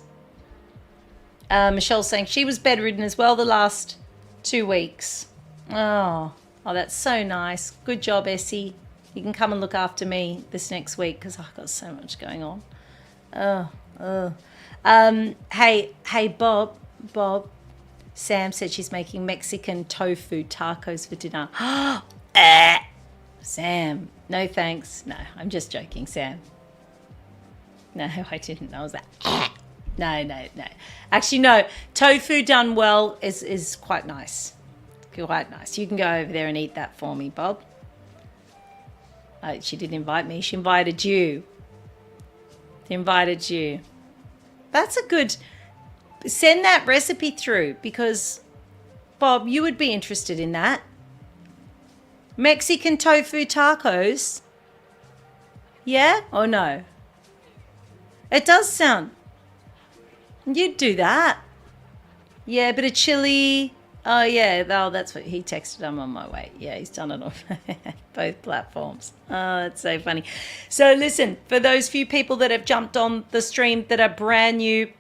Michelle's saying she was bedridden as well the last 2 weeks. Oh, that's so nice. Good job, Essie. You can come and look after me this next week because I've got so much going on. Hey, Bob. Sam said she's making Mexican tofu tacos for dinner. Sam, no thanks. No, I'm just joking, Sam. No, I didn't. I was like, no. Actually, no. Tofu done well is quite nice. Quite nice. You can go over there and eat that for me, Bob. Oh, she didn't invite me. She invited you. That's a good... Send that recipe through because, Bob, you would be interested in that. Mexican tofu tacos. Yeah or no? It does sound... You'd do that. Yeah, a bit of chili. Oh, yeah. Oh, that's what he texted. I'm on my way. Yeah, he's done it on both platforms. Oh, that's so funny. So listen, for those few people that have jumped on the stream that are brand new,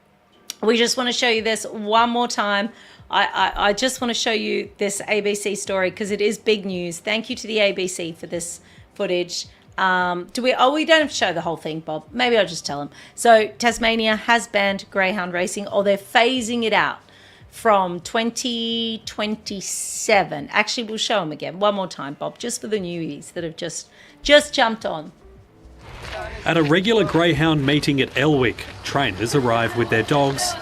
we just want to show you this one more time. I just want to show you this ABC story because it is big news. Thank you to the ABC for this footage. We don't have to show the whole thing, Bob. Maybe I'll just tell them. So Tasmania has banned greyhound racing, or they're phasing it out from 2027. Actually, we'll show them again one more time, Bob, just for the newies that have just jumped on. At a regular greyhound meeting at Elwick, trainers arrive with their dogs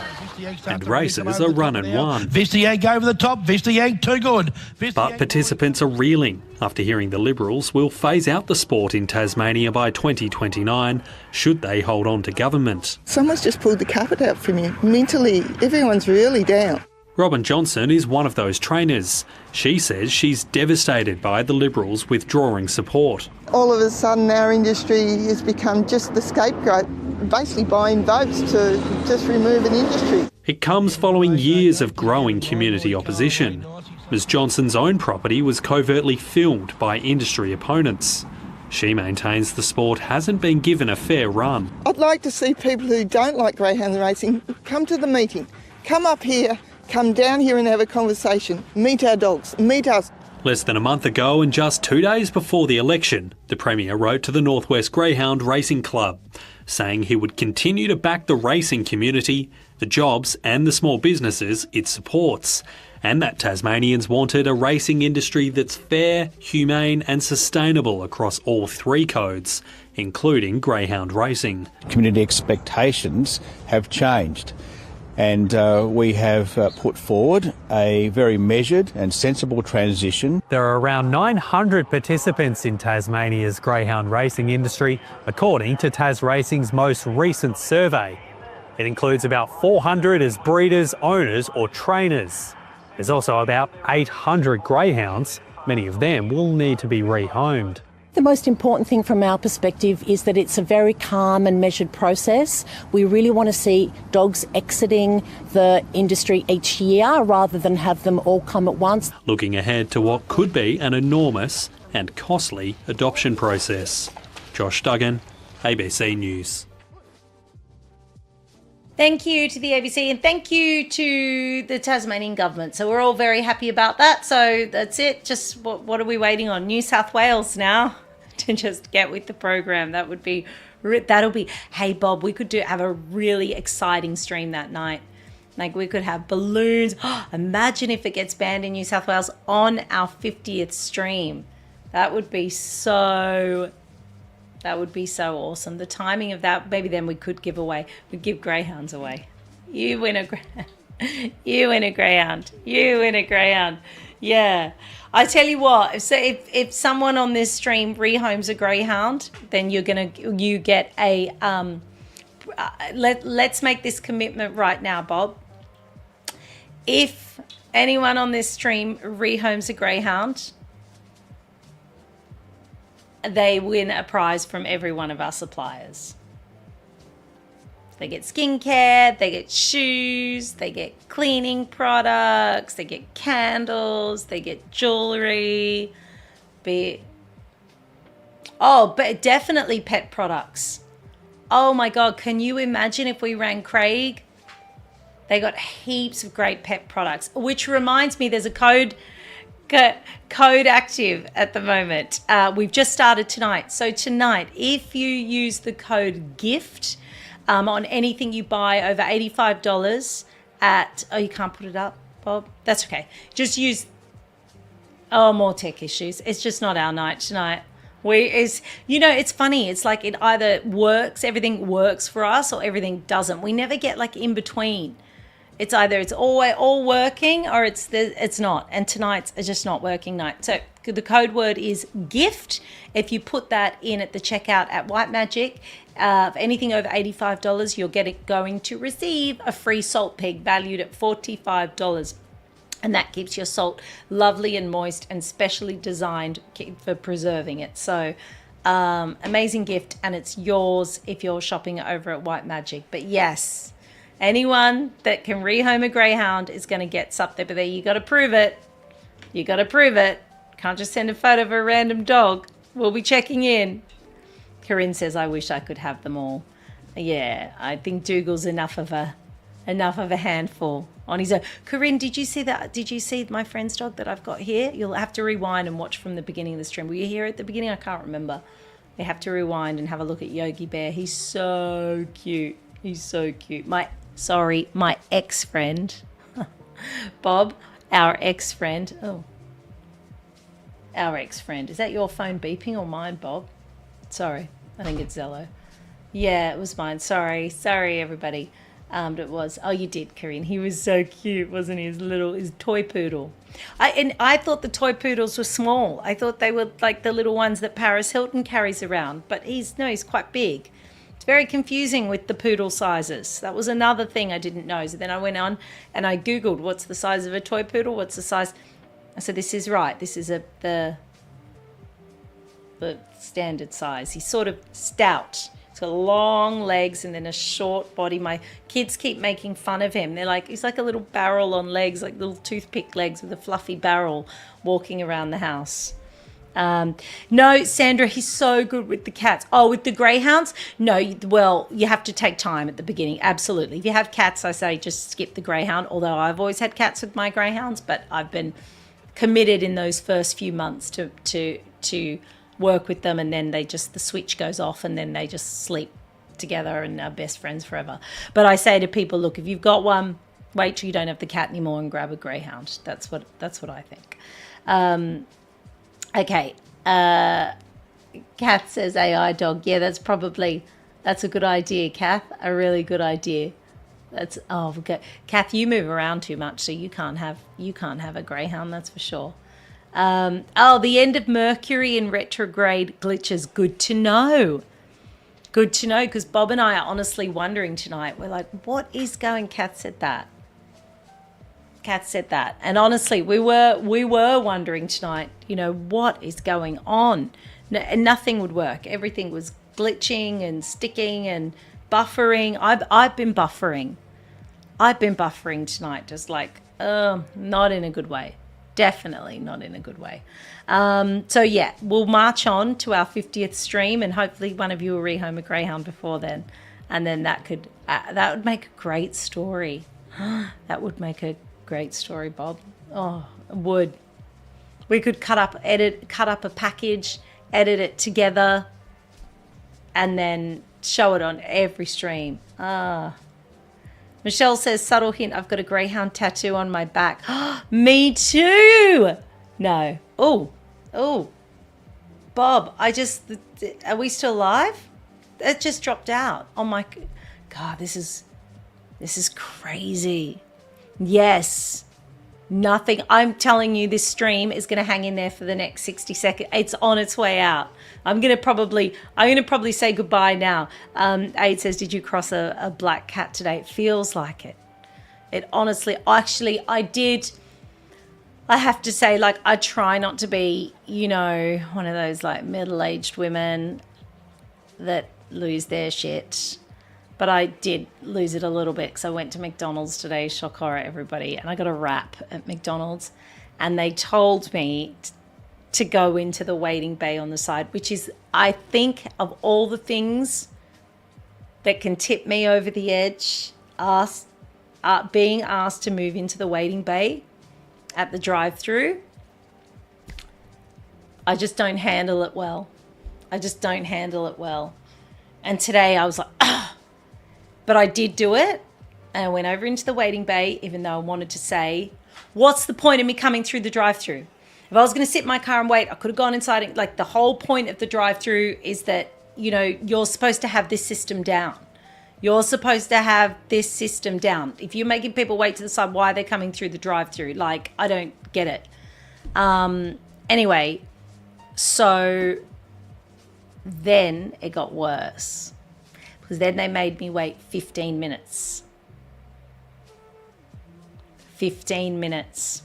and racers are run and won. Vistiank over the top, Vistiank too good. But participants are reeling after hearing the Liberals will phase out the sport in Tasmania by 2029 should they hold on to government. Someone's just pulled the carpet out from you. Mentally, everyone's really down. Robin Johnson is one of those trainers. She says she's devastated by the Liberals withdrawing support. All of a sudden our industry has become just the scapegoat, basically buying votes to just remove an industry. It comes following years of growing community opposition. Ms Johnson's own property was covertly filmed by industry opponents. She maintains the sport hasn't been given a fair run. I'd like to see people who don't like greyhound racing come to the meeting, come up here, come down here and have a conversation. Meet our dogs, meet us. Less than a month ago and just 2 days before the election, the Premier wrote to the Northwest Greyhound Racing Club, saying he would continue to back the racing community, the jobs and the small businesses it supports, and that Tasmanians wanted a racing industry that's fair, humane and sustainable across all three codes, including greyhound racing. Community expectations have changed. And we have put forward a very measured and sensible transition. There are around 900 participants in Tasmania's greyhound racing industry, according to Tas Racing's most recent survey. It includes about 400 as breeders, owners or trainers. There's also about 800 greyhounds. Many of them will need to be rehomed. The most important thing from our perspective is that it's a very calm and measured process. We really want to see dogs exiting the industry each year rather than have them all come at once. Looking ahead to what could be an enormous and costly adoption process. Josh Duggan, ABC News. Thank you to the ABC and thank you to the Tasmanian government. So we're all very happy about that. So that's it. Just what are we waiting on? New South Wales now to just get with the program. That'll be, hey Bob, we could have a really exciting stream that night. Like we could have balloons. Imagine if it gets banned in New South Wales on our 50th stream. That would be so awesome. The timing of that, maybe then we'd give greyhounds away. You win a greyhound. You win a greyhound. Yeah. I tell you what, if someone on this stream rehomes a greyhound, then you get a, let's make this commitment right now, Bob. If anyone on this stream rehomes a greyhound, they win a prize from every one of our suppliers. They get skincare, they get shoes, they get cleaning products, they get candles, they get jewelry, but definitely pet products. Oh my God, can you imagine if we ran Craig? They got heaps of great pet products, which reminds me there's a code active at the moment. We've just started tonight. So tonight, if you use the code GIFT on anything you buy over $85 you can't put it up, Bob? That's okay. Just use, more tech issues. It's just not our night tonight. It's funny. It's like it either works, everything works for us, or everything doesn't. We never get like in between. It's either it's all working or it's not. And tonight's just not working night. So the code word is gift. If you put that in at the checkout at White Magic, anything over $85, you're going to receive a free salt peg valued at $45. And that keeps your salt lovely and moist and specially designed for preserving it. So amazing gift, and it's yours if you're shopping over at White Magic. But yes, anyone that can rehome a greyhound is going to get something. But there, you got to prove it. You got to prove it. Can't just send a photo of a random dog. We'll be checking in. Corinne says, I wish I could have them all. Yeah, I think Dougal's enough of a handful on his own. Corinne, did you see that? Did you see my friend's dog that I've got here? You'll have to rewind and watch from the beginning of the stream. Were you here at the beginning? I can't remember. You have to rewind and have a look at Yogi Bear. He's so cute. He's so cute. My ex-friend, Bob, our ex-friend. Oh, our ex-friend. Is that your phone beeping or mine, Bob? Sorry, I think it's Zello. Yeah, it was mine. Sorry, everybody. It was. Oh, you did, Corinne. He was so cute, wasn't he? His toy poodle. I thought the toy poodles were small. I thought they were like the little ones that Paris Hilton carries around. But he's quite big. It's very confusing with the poodle sizes. That was another thing I didn't know. So then I went on and I Googled what's the size of a toy poodle. What's the size? I said, this is right. This is the standard size. He's sort of stout. He's got long legs and then a short body. My kids keep making fun of him. They're like, he's like a little barrel on legs, like little toothpick legs with a fluffy barrel walking around the house. No, Sandra, he's so good with the cats. Oh, with the greyhounds? No, well, you have to take time at the beginning. Absolutely. If you have cats, I say just skip the greyhound, although I've always had cats with my greyhounds, but I've been committed in those first few months to work with them, and then the switch goes off and then they just sleep together and are best friends forever. But I say to people, look, if you've got one, wait till you don't have the cat anymore and grab a greyhound. That's what I think. Okay. Kath says AI dog. Yeah, that's a good idea, Kath. A really good idea. Kath, you move around too much, so you can't have a greyhound, that's for sure. The end of Mercury in retrograde glitches. Good to know. Good to know, because Bob and I are honestly wondering tonight. We're like, what is going? Kath said that. And honestly, we were wondering tonight, what is going on? And nothing would work. Everything was glitching and sticking and buffering. I've been buffering. Tonight, just like, not in a good way. Definitely not in a good way. So yeah, we'll march on to our 50th stream, and hopefully one of you will rehome a greyhound before then, and then that would make a great story. That would make a great story, Bob. Oh, it would. We could cut up a package, edit it together, and then show it on every stream. Michelle says, subtle hint, I've got a greyhound tattoo on my back. Me too. No. Oh. Bob, are we still live? It just dropped out. Oh my God, this is crazy. Yes. Nothing. I'm telling you, this stream is going to hang in there for the next 60 seconds. It's on its way out. I'm going to probably say goodbye now. Aid says, did you cross a black cat today? It feels like it. It honestly, actually, I did. I have to say, like, I try not to be, one of those like middle-aged women that lose their shit. But I did lose it a little bit because I went to McDonald's today, shock horror everybody, and I got a wrap at McDonald's, and they told me to go into the waiting bay on the side, which is, I think, of all the things that can tip me over the edge, being asked to move into the waiting bay at the drive-through, I just don't handle it well. And today I was like, but I did do it, and I went over into the waiting bay, even though I wanted to say, what's the point of me coming through the drive-through? If I was going to sit in my car and wait, I could have gone inside. And, like, the whole point of the drive-through is that, you know, you're supposed to have this system down. You're supposed to have this system down. If you're making people wait to the side, why are they coming through the drive-through? Like, I don't get it. Anyway, so then it got worse. Because then they made me wait 15 minutes. 15 minutes.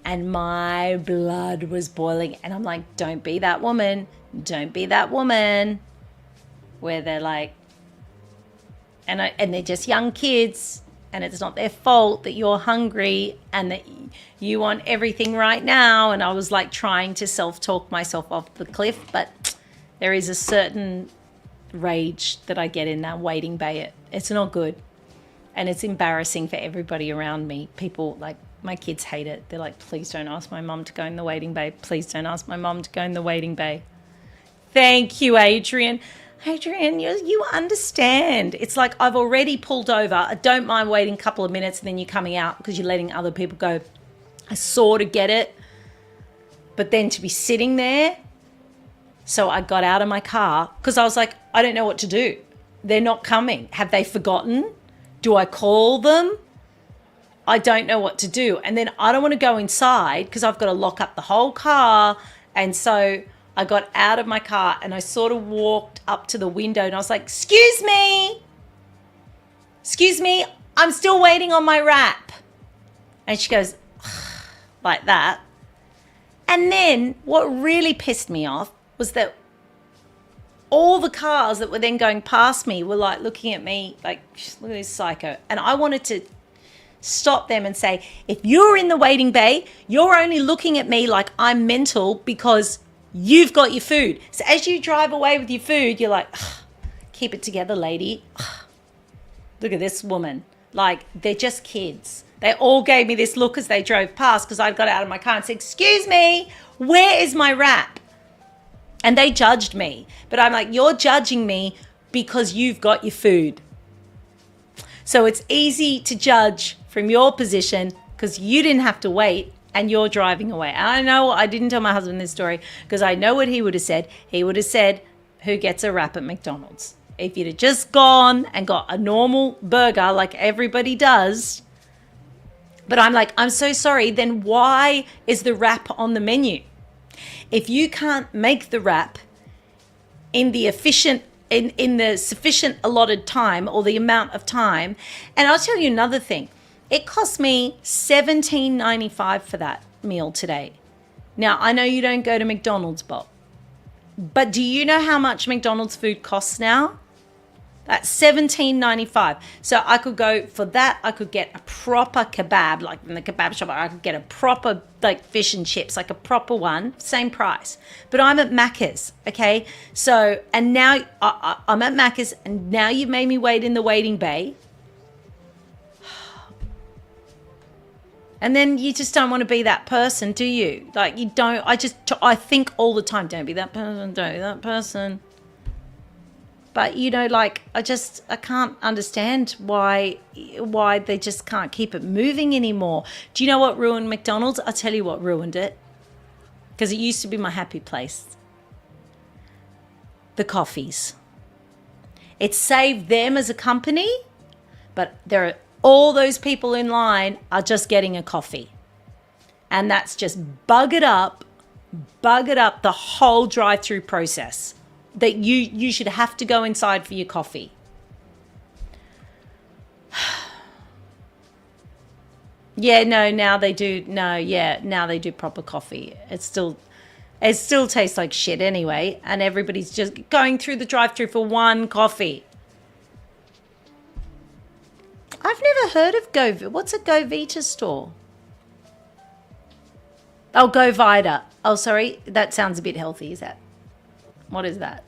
And my blood was boiling. And I'm like, don't be that woman. Don't be that woman. Where they're like, and they're just young kids. And it's not their fault that you're hungry and that you want everything right now. And I was like trying to self-talk myself off the cliff. But there is a certain rage that I get in that waiting bay. It's not good. And it's embarrassing for everybody around me. People, like, my kids hate it. They're like, please don't ask my mum to go in the waiting bay. Please don't ask my mum to go in the waiting bay. Thank you, Adrian. Adrian, you understand. It's like I've already pulled over. I don't mind waiting a couple of minutes and then you're coming out because you're letting other people go. I sort of get it. But then to be sitting there. So I got out of my car because I was like, I don't know what to do. They're not coming. Have they forgotten? Do I call them? I don't know what to do. And then I don't want to go inside because I've got to lock up the whole car. And so I got out of my car and I sort of walked up to the window and I was like, excuse me, I'm still waiting on my wrap. And she goes, like that. And then what really pissed me off was that all the cars that were then going past me were like looking at me like, look at this psycho. And I wanted to stop them and say, if you're in the waiting bay, you're only looking at me like I'm mental because you've got your food. So as you drive away with your food, you're like, keep it together, lady. Look at this woman. Like, they're just kids. They all gave me this look as they drove past because I got out of my car and said, excuse me, where is my wrap? And they judged me. But I'm like, you're judging me because you've got your food. So it's easy to judge from your position because you didn't have to wait and you're driving away. And I know I didn't tell my husband this story because I know what he would have said. He would have said, who gets a wrap at McDonald's? If you'd have just gone and got a normal burger like everybody does. But I'm like, I'm so sorry. Then why is the wrap on the menu? If you can't make the wrap in the in the sufficient allotted time or the amount of time, and I'll tell you another thing, it cost me $17.95 for that meal today. Now, I know you don't go to McDonald's, Bob, but do you know how much McDonald's food costs now? That's $17.95. So I could go for that. I could get a proper kebab, like from the kebab shop. I could get a proper like fish and chips, like a proper one, same price. But I'm at Macca's, okay? So, and now I'm at Macca's and now you've made me wait in the waiting bay. And then you just don't want to be that person, do you? Like you don't, I think all the time, don't be that person, don't be that person. But, you know, like, I can't understand why they just can't keep it moving anymore. Do you know what ruined McDonald's? I'll tell you what ruined it. Because it used to be my happy place. The coffees. It saved them as a company, but all those people in line are just getting a coffee. And that's just buggered up the whole drive-through process. That you should have to go inside for your coffee. Yeah, no, now they do. No, yeah, now they do proper coffee. It still tastes like shit anyway, and everybody's just going through the drive-through for one coffee. I've never heard of Go. What's a Go Vita store? Oh, Go Vita. Oh, sorry, that sounds a bit healthy. Is that? What is that?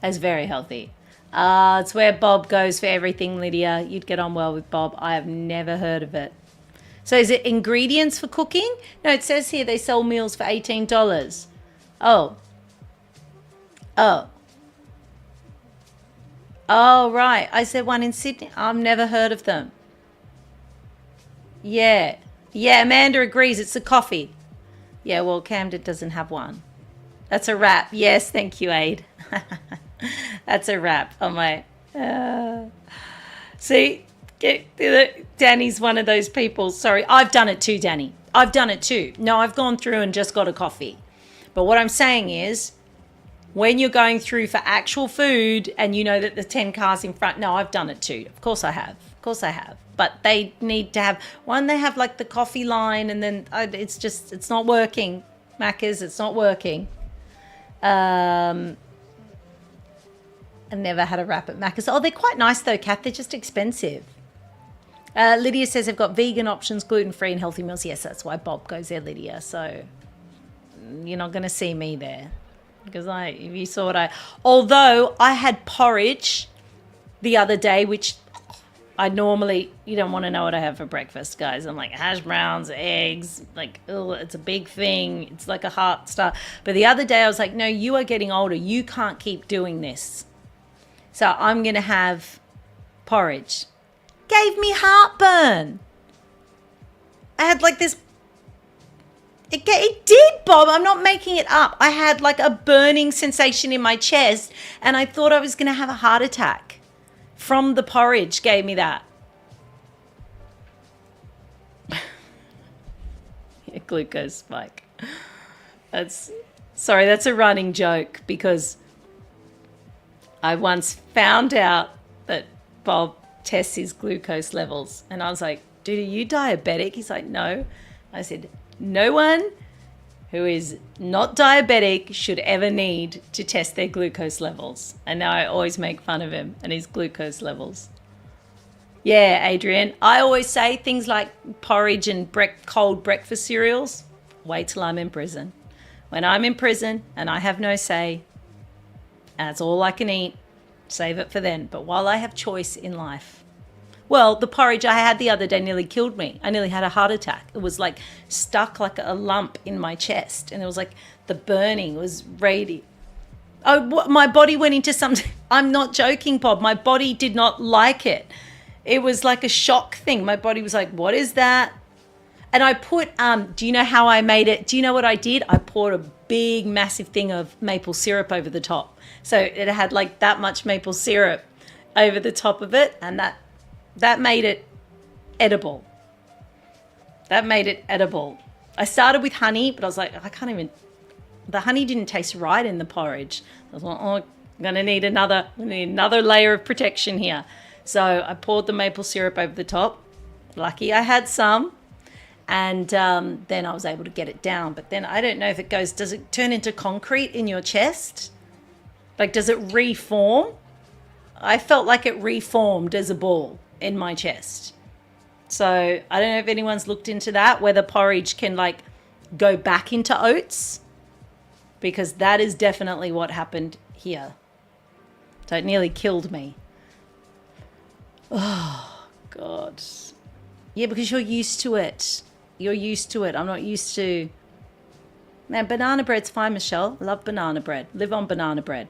It's very healthy. It's where Bob goes for everything, Lydia. You'd get on well with Bob. I have never heard of it. So is it ingredients for cooking? No, it says here they sell meals for $18. Oh, right. I said one in Sydney. I've never heard of them. Yeah. Yeah, Amanda agrees. It's the coffee. Yeah, well, Camden doesn't have one. That's a wrap. Yes, thank you, Aid. That's a wrap on my... See, Danny's one of those people. Sorry, I've done it too, Danny. I've done it too. No, I've gone through and just got a coffee. But what I'm saying is, when you're going through for actual food and you know that the 10 cars in front, no, I've done it too. Of course I have. Of course I have. But they need to have, one, they have like the coffee line, and then it's not working. Macca's, it's not working. I never had a wrap at Macca's. Oh, they're quite nice though, Kath. They're just expensive. Lydia says they've got vegan options, gluten-free and healthy meals. Yes, that's why Bob goes there, Lydia. So you're not going to see me there. Because if you saw what although I had porridge the other day, which I normally, you don't want to know what I have for breakfast, guys. I'm like hash browns, eggs, like, oh, it's a big thing. It's like a heart start. But the other day I was like, no, you are getting older. You can't keep doing this. So I'm going to have porridge. Gave me heartburn. I had like this. It did, Bob. I'm not making it up. I had like a burning sensation in my chest and I thought I was going to have a heart attack. From the porridge gave me that. Yeah, glucose spike. That's a running joke because I once found out that Bob tests his glucose levels and I was like, dude, are you diabetic? He's like, no. I said, no one who is not diabetic should ever need to test their glucose levels. And now I always make fun of him and his glucose levels. Yeah, Adrian, I always say things like porridge and cold breakfast cereals. Wait till I'm in prison. When I'm in prison and I have no say, and that's all I can eat, save it for then. But while I have choice in life, well, the porridge I had the other day nearly killed me. I nearly had a heart attack. It was like stuck like a lump in my chest. And it was like the burning was radiant. Oh, my body went into something. I'm not joking, Bob. My body did not like it. It was like a shock thing. My body was like, what is that? And I put, do you know how I made it? Do you know what I did? I poured a big, massive thing of maple syrup over the top. So it had like that much maple syrup over the top of it. And that made it edible. That made it edible. I started with honey, but I was like, the honey didn't taste right in the porridge. I was like, oh, I'm going to need another layer of protection here. So I poured the maple syrup over the top. Lucky I had some. And then I was able to get it down. But then I don't know if does it turn into concrete in your chest? Like, does it reform? I felt like it reformed as a ball in my chest. So I don't know if anyone's looked into that, whether porridge can like go back into oats, because that is definitely what happened here. So it nearly killed me. Oh, God. Yeah, because you're used to it. You're used to it. I'm not used to... Man, banana bread's fine, Michelle. I love banana bread. Live on banana bread.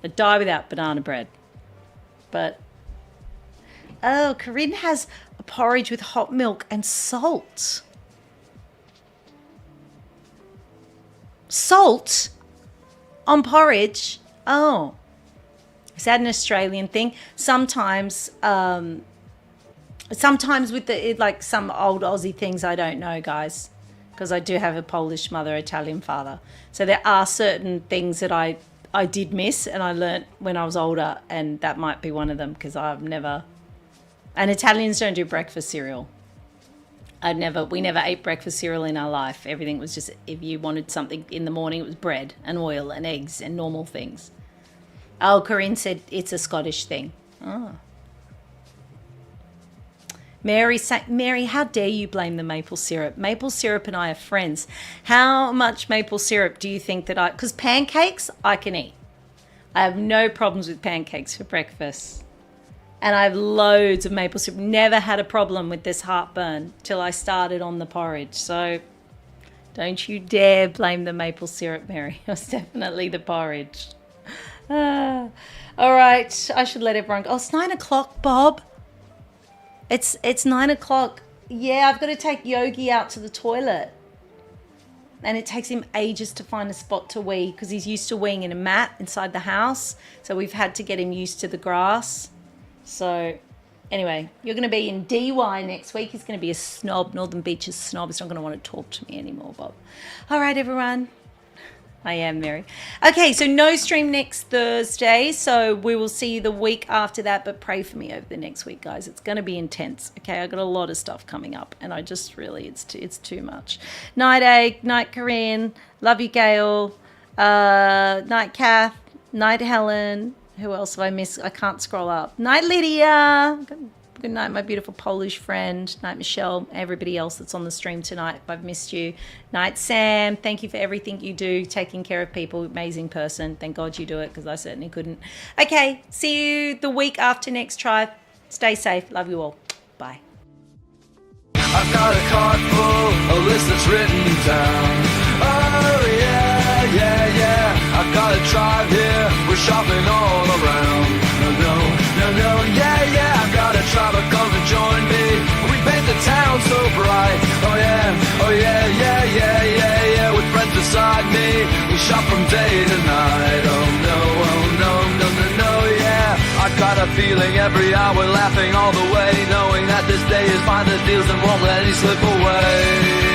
I'd die without banana bread. But... Oh, Corinne has a porridge with hot milk and salt. Salt? On porridge? Oh. Is that an Australian thing? Sometimes with like some old Aussie things, I don't know, guys, because I do have a Polish mother, Italian father. So there are certain things that I did miss and I learnt when I was older, and that might be one of them, because I've never... And Italians don't do breakfast cereal. We never ate breakfast cereal in our life. Everything was just, if you wanted something in the morning, it was bread and oil and eggs and normal things. Oh, Corinne said it's a Scottish thing. Oh. Mary, how dare you blame the maple syrup? Maple syrup and I are friends. How much maple syrup do you think that because pancakes, I can eat. I have no problems with pancakes for breakfast. And I have loads of maple syrup. Never had a problem with this heartburn till I started on the porridge. So don't you dare blame the maple syrup, Mary. It was definitely the porridge. All right, I should let everyone go. Oh, it's 9 o'clock, Bob. It's 9 o'clock. Yeah, I've got to take Yogi out to the toilet. And it takes him ages to find a spot to wee because he's used to weeing in a mat inside the house. So we've had to get him used to the grass. So anyway, you're going to be in DY next week. He's going to be a snob, Northern Beaches snob. He's not going to want to talk to me anymore, Bob. All right, everyone. I am Mary. Okay, so no stream next Thursday. So we will see you the week after that. But pray for me over the next week, guys. It's going to be intense. Okay, I got a lot of stuff coming up, and I just really, it's too much. Night Egg, night Corinne, love you, Gail. Night Kath, night Helen. Who else have I missed? I can't scroll up. Night Lydia. Good night, my beautiful Polish friend. Night, Michelle. Everybody else that's on the stream tonight, if I've missed you. Night, Sam. Thank you for everything you do, taking care of people. Amazing person. Thank God you do it, because I certainly couldn't. Okay, see you the week after next Tribe. Stay safe. Love you all. Bye. I've got a card full, a list that's written down. Oh yeah, yeah, yeah. I've got a tribe here, we're shopping all around. No, yeah, yeah. I've got a tribe, come and join me. We paint the town so bright. Oh yeah, yeah, yeah, yeah, yeah. With friends beside me, we shop from day to night. Oh no, yeah. I've got a feeling every hour, laughing all the way, knowing that this day is fine, the deals and won't let any slip away.